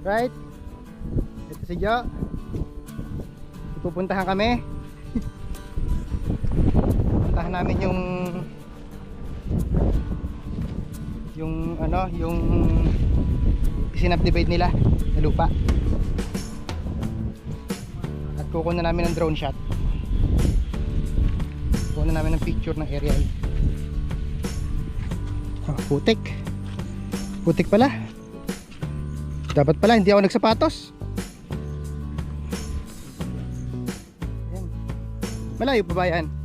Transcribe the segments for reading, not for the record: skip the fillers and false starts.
Right? Ito si Jo. Pupuntahan kami. Puntahan namin yung ano, yung sinubdivide nila na lupa. At kukuha namin ng drone shot. Kukuha namin ng picture ng aerial. Oh, putik. Putik pala. Dapat pala hindi ako nagsapatos. Ayan. Malayo pa ba yan? Hindi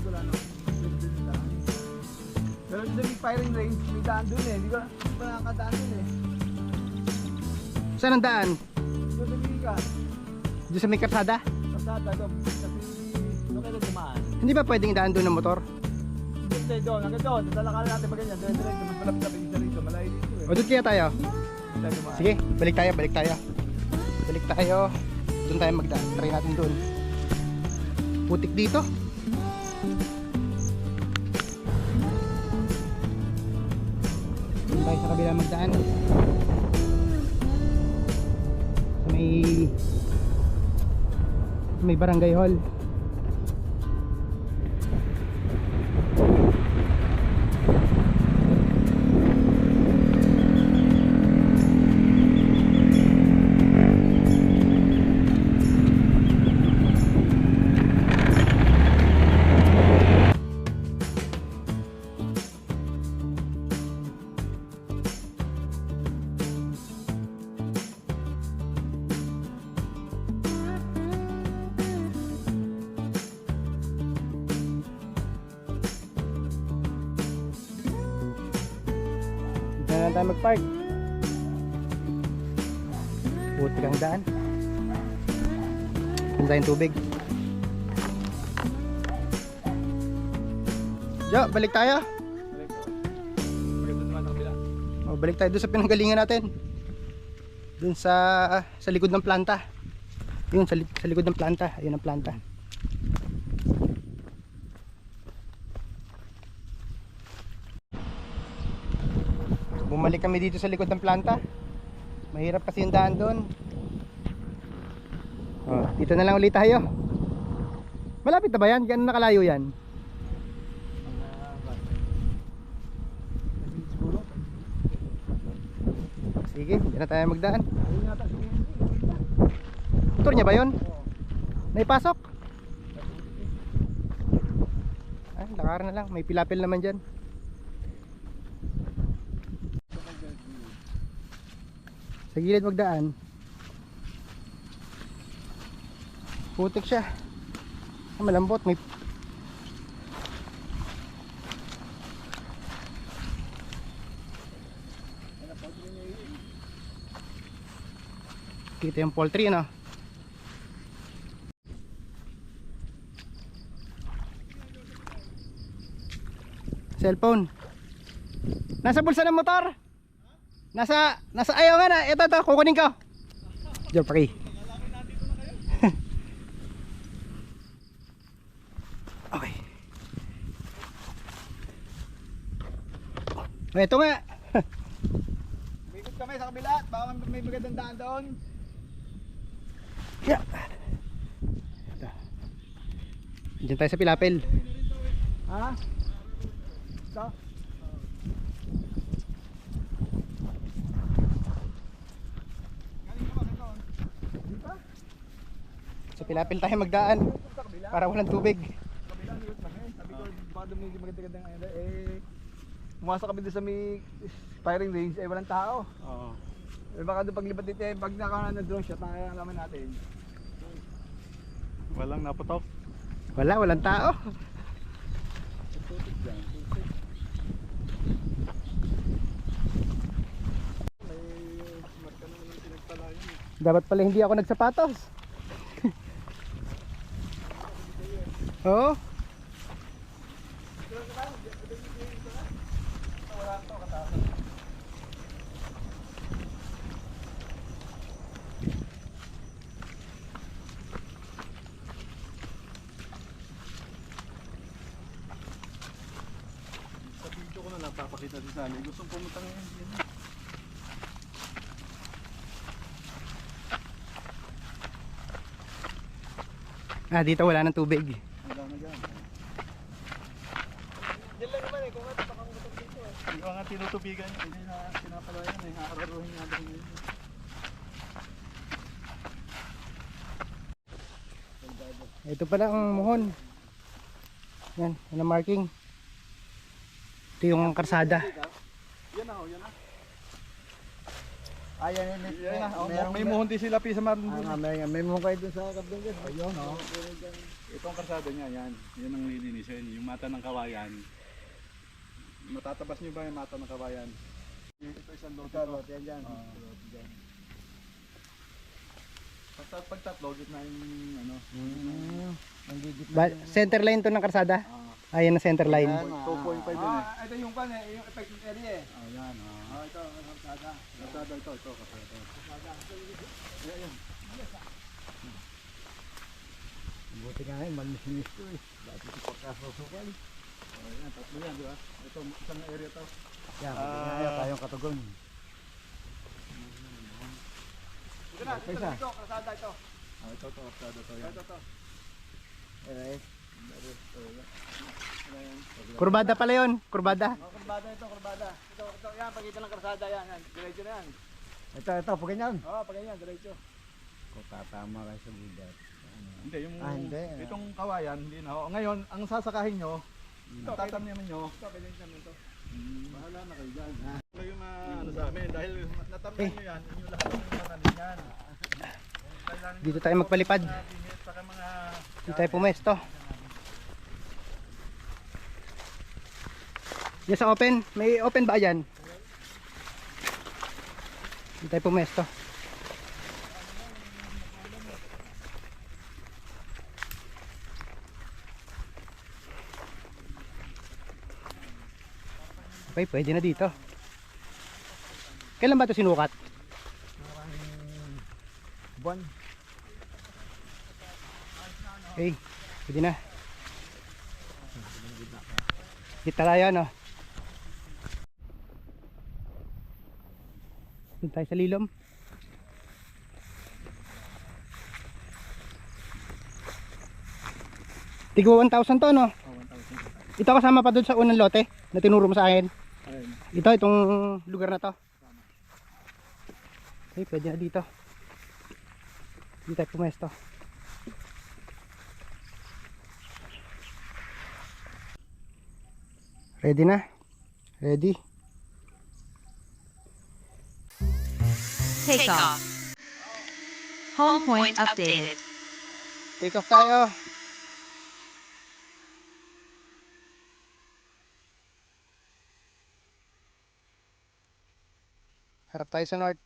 ko lang pero sa may firing range, may daan dun eh. Hindi ko pa nakakadaan dun eh. Saan ang daan? Doon sa Mika. Diyan sa may karsada? Pasada doon. Kasi doon kayo dumaan. Hindi ba pwedeng daan doon ng motor? Hindi doon. Hanggang doon. Talakalan natin ba ganyan. Diretso. Mas malapit-lapit isa rito. Malayo dito eh. O doon kaya tayo? Tayo dumaan. Sige, balik tayo. Balik tayo. Doon tayo magdaan. Try natin doon. Putik dito. Doon tayo sa kabila magdaan. Sa may barangay hall. Dito na lang tayo mag-park. Putik ang daan. Punta tayong tubig. Jo, balik tayo. O, balik tayo doon sa pinanggalingan natin. Doon sa likod ng planta. Yun, sa likod ng planta. Ayun ang planta. Bumalik kami dito sa likod ng planta. Mahirap kasi yung daan doon. Oh, dito na lang ulit tayo. Malapit na ba yan? Gano'n nakalayo yan? Sige, dyan na tayo magdaan. Motor niya ba yun? Naipasok? Ay, lakaran na lang. May pilapil naman dyan. Sa gilid magdaan. Putik siya. Malambot. May kita yung poultry, no? Cellphone. Nasa bulsa ng motor. Nasa ayaw nga na. Ito, kukunin ko. Diyan, paki. Okay. Ito nga. Ikot kami sa kabila. Baka may magandang daan doon. Yeah. Ito. Diyan tayo sa pilapil. Ha? So? Sa pilapil tayo magdaan para walang tubig. Kabila, ikot kami. Sabi ko, baka doon may magandang ano. Pumasok kami doon sa may firing range. Walang tao. Oo. Baka doon paglipat dito pag nakakuha ng drone shot, nakakalaman natin. Walang naputok. Walang tao. Dapat pala hindi ako nagsapatos. Oo. nagpapakita si Sally. Gustong pumunta ngayon din. Dito wala ng tubig. Wala na dyan. Diyan lang naman eh, kung nga tapakangutan dito eh. Hindi ko nga tinutubigan. Hindi na pinapalayan eh. Aararuhin nga din ngayon. Ito pala ang muhon. Yan, yan ang marking. Ito yung karsada. Yan na, yan na. Ayan yun. Yan na. May muhon din sila sa Marlon. May mga kayo dun sa kabdong dyan. Ayun, oh. Ito ang karsada niya, yan. Yan ang lilinisin. Yung mata ng kawayan. Matatabas niyo ba yung mata ng kawayan? Ito isang lote. Ito, yan dyan. Pag tatlo, gitna yung ano. Center line to ng karsada. Ayan ang center line. 2.5 yun eh. Ito yung pan eh, yung effective area eh. Oh, yan. Oh. Ito, ang kapsada. Karsada ito, karsada. Ayan. Buti nga ngayon, malinis ko eh. Dati ko pagkasusukan. Oh, yan, tatlo yan, di ba? Ito, isang area to. Yan, buti nga ngayon, tayong katugon. Ito na, ito, karsada ito. Ito, karsada to. Yan. Ito. Kurbada pala yun, kurbada. Kurbada ito, kurbada. Ito, yan, pagkita ng karsada yan. Diretso na yan. Ito, pag ganyan. Oo, pag ganyan, diretso. Kung tatama kayo sa bidat. Hindi, yung hindi. itong kawayan, hindi na. Oh, ngayon, ang sasakahin nyo, tataniman nyo. Ito, pwede yung namin ito. Bahala na kayo dyan. Ito yung ano sa amin, dahil natamnan nyo yan, inyo lahat ng mananin yan. Dito tayo magpalipad. Saka mga Dito tayo pumesto. Yan sa open, may open ba dyan? Dito tayo pumesto. Okay, pwede na dito. Kailan ba ito sinukat? Buwan. Okay, pwede na. Dito tayo, no? Dito tayo sa lilom. Tigwa 1,000 to, no? Ito kasama pa doon sa unang lote na tinuro mo sa akin. Itong lugar na to. Okay, pwede na dito. Dito tayo pumesto. Ready na? Ready? Take off. Home point updated. Take off tayo. Harap tayo sa north.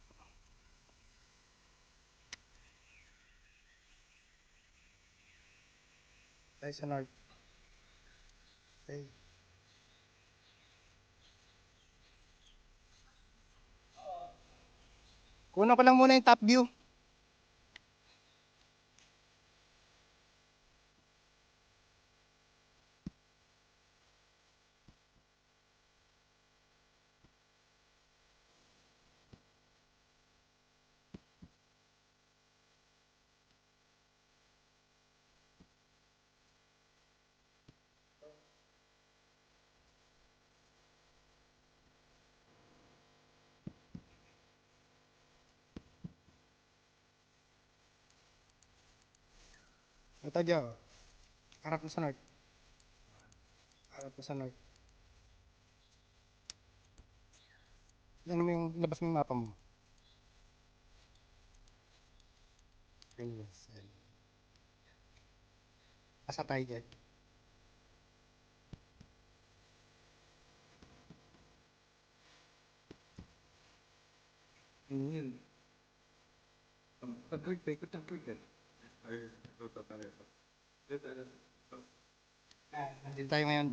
Tayo sa north. Okay. Kunan ko lang muna yung top view. Ito dyan. Harap na sa north. Harap na sa north. Yan mo yung labas mo yung mapa mo. Asa tayo dyan. Yun. Pag-quick, ikot ng quick din. Ay, ito tayo. Nandito tayo ngayon.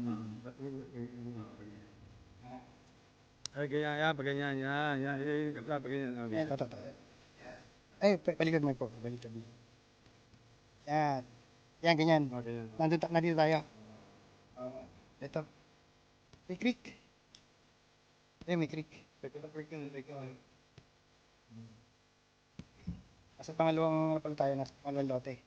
Ay, ganyan, yan, pag ganyan, yan, pag ganyan. Ayan, ito. Ay, palikad mo po. Palikad mo. Yan. Yan, ganyan. Okay, yan. Nandito tayo. Ito. May creek. Eh, may creek. Teka lang, quick yun. Teka lang. Nasa pangalawang pala tayo, nasa pangalawang lote.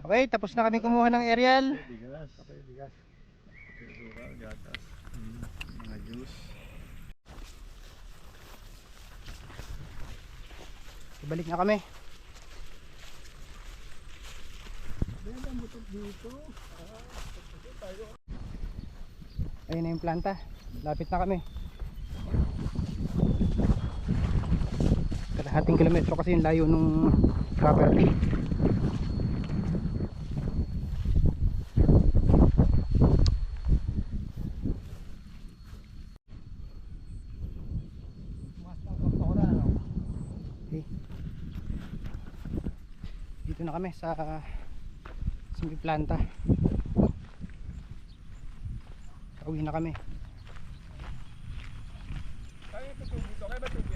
Okay, tapos na kami kumuha ng aerial. Bigas. Okay, bigas. Suka, gatas. Mga juice. Ibalik na kami. Ayun na yung planta. Lapit na kami. Kalahating kilometro kasi yung layo nung property. Okay. Dito na kami sa may planta. Pauwi na kami. Kaya ito tubig. Okay ba tubig?